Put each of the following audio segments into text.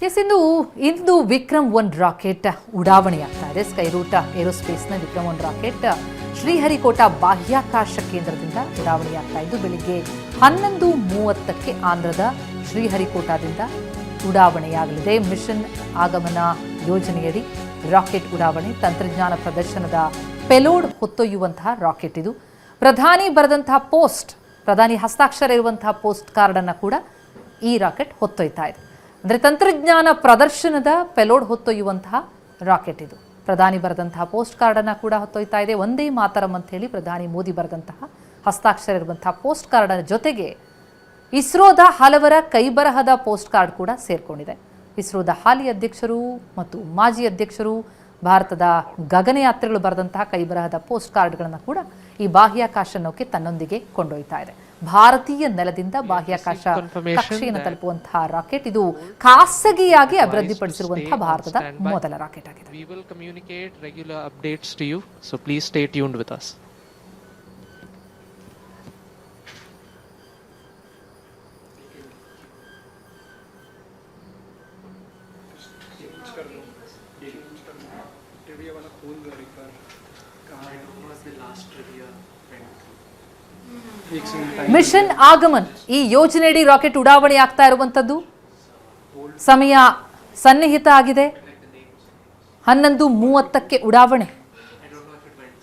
ಇಂದು ವಿಕ್ರಮ್-1 rocket ಉಡಾವಣೆಯಾಗ್ತಾ ಇದೆ. Sky root ಏರೋಸ್ಪೇಸ್ನ ವಿಕ್ರಮ್-1 rocket Sriharikota ಬಾಹ್ಯಾಕಾಶ ಕೇಂದ್ರದಿಂದ ಉಡಾವಣೆಯಾಗ್ತಾ ಇದ್ದು ಬೆಳಿಗ್ಗೆ 11:30ಕ್ಕೆ ಆಂಧ್ರದ ಶ್ರೀಹರಿಕೋಟಾದಿಂದ ಉಡಾವಣೆಯಾಗಲಿದೆ. ಮಿಷನ್ ಆಗಮನ ಯೋಜನೆಯಡಿ ರಾಕೆಟ್ ಉಡಾವಣೆ ತಂತ್ರಜ್ಞಾನ ಪ್ರದರ್ಶನದ ಪೆಲೋಡ್ ಹೊತ್ತೊಯ್ಯುವಂತಹ ರಾಕೆಟ್ ಇದು. ಪ್ರಧಾನಿ ಬರೆದಂತಹ ಪ್ರಧಾನಿ ಹಸ್ತಾಕ್ಷರ ಇರುವಂತಹ ಪೋಸ್ಟ್ ಕಾರ್ಡ್ ಅನ್ನು ಕೂಡ ಈ ರಾಕೆಟ್ ಹೊತ್ತೊಯ್ತಾ ಇದೆ. ಅಂದರೆ ತಂತ್ರಜ್ಞಾನ ಪ್ರದರ್ಶನದ ಪೆಲೋಡ್ ಹೊತ್ತೊಯ್ಯುವಂತಹ ರಾಕೆಟ್ ಇದು. ಪ್ರಧಾನಿ ಬರೆದಂತಹ ಪೋಸ್ಟ್ ಕಾರ್ಡ್ ಅನ್ನು ಕೂಡ ಹೊತ್ತೊಯ್ತಾ ಇದೆ. ಒಂದೇ ಮಾತರಂ ಅಂತ ಹೇಳಿ ಪ್ರಧಾನಿ ಮೋದಿ ಬರೆದಂತಹ ಹಸ್ತಾಕ್ಷರ ಇರುವಂತಹ ಪೋಸ್ಟ್ ಕಾರ್ಡ್ ಜೊತೆಗೆ ಇಸ್ರೋದ ಹಲವರ ಕೈಬರಹದ ಪೋಸ್ಟ್ ಕಾರ್ಡ್ ಕೂಡ ಸೇರ್ಕೊಂಡಿದೆ. ಇಸ್ರೋದ ಹಾಲಿ ಅಧ್ಯಕ್ಷರು ಮತ್ತು ಮಾಜಿ ಅಧ್ಯಕ್ಷರು, ಭಾರತದ ಗಗನಯಾತ್ರಿಗಳು ಬರೆದಂತಹ ಕೈಬರಹದ ಪೋಸ್ಟ್ ಕಾರ್ಡ್ಗಳನ್ನು ಕೂಡ ಈ ಬಾಹ್ಯಾಕಾಶ ನೌಕೆ ತನ್ನೊಂದಿಗೆ ಕೊಂಡೊಯ್ತಾ ಇದೆ. ಭಾರತೀಯ ನೆಲದಿಂದ ಬಾಹ್ಯಾಕಾಶ ಕಕ್ಷೆಯನ್ನು ತಲುಪುವಂತಹ ರಾಕೆಟ್ ಇದು ಖಾಸಗಿಯಾಗಿ ಅಭಿವೃದ್ಧಿಪಡಿಸಿರುವಂತಹ ಭಾರತದ ಮೊದಲ ರಾಕೆಟ್ ಆಗಿದೆ. We will communicate regular updates to you, so please stay tuned with us. Mission ಆಗಮನ್ ಈ ಯೋಜನೆಯಡಿ ರಾಕೆಟ್ ಉಡಾವಣೆ ಆಗ್ತಾ ಇರುವಂತದ್ದು ಸಮಯ ಸನ್ನಿಹಿತ ಆಗಿದೆ. 11:30ಕ್ಕೆ ಉಡಾವಣೆ.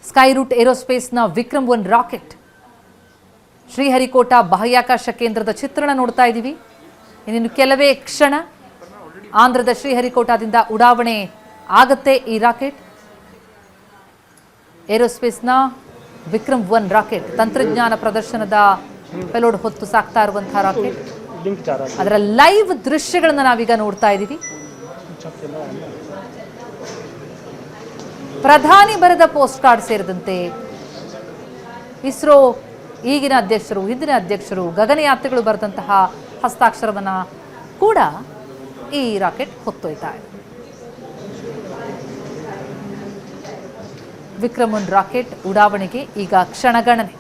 ಸ್ಕೈ ರೂಟ್ ಏರೋಸ್ಪೇಸ್ನ ವಿಕ್ರಮ್-1 ರಾಕೆಟ್ ಶ್ರೀಹರಿಕೋಟಾ ಬಾಹ್ಯಾಕಾಶ ಕೇಂದ್ರದ ಚಿತ್ರಣ ನೋಡ್ತಾ ಇದ್ದೀವಿ. ಇನ್ನೇನು ಕೆಲವೇ ಕ್ಷಣ ಆಂಧ್ರದ ಶ್ರೀಹರಿಕೋಟಾದಿಂದ ಉಡಾವಣೆ ಆಗತ್ತೆ ಈ ರಾಕೆಟ್. ಏರೋಸ್ಪೇಸ್ನ ವಿಕ್ರಮ್-1 ರಾಕೆಟ್ ತಂತ್ರಜ್ಞಾನ ಪ್ರದರ್ಶನದ ಪೆಲೋಡ್ ಹೊತ್ತು ಸಾಕ್ತಾ ಇರುವಂತಹ ರಾಕೆಟ್. ಅದರ ಲೈವ್ ದೃಶ್ಯಗಳನ್ನು ನಾವೀಗ ನೋಡ್ತಾ ಇದ್ದೀವಿ. ಪ್ರಧಾನಿ ಬರೆದ ಪೋಸ್ಟ್ ಕಾರ್ಡ್ ಸೇರಿದಂತೆ ಇಸ್ರೋ ಈಗಿನ ಅಧ್ಯಕ್ಷರು, ಹಿಂದಿನ ಅಧ್ಯಕ್ಷರು, ಗಗನಯಾತ್ರಿಗಳು ಬರೆದಂತಹ ಹಸ್ತಾಕ್ಷರವನ್ನ ಕೂಡ ಈ ರಾಕೆಟ್ ಹೊತ್ತೊಯ್ತಾ ಇದೆ. ವಿಕ್ರಮ್-1 ರಾಕೆಟ್ ಉಡಾವಣೆಗೆ ಈಗ ಕ್ಷಣಗಣನೆ.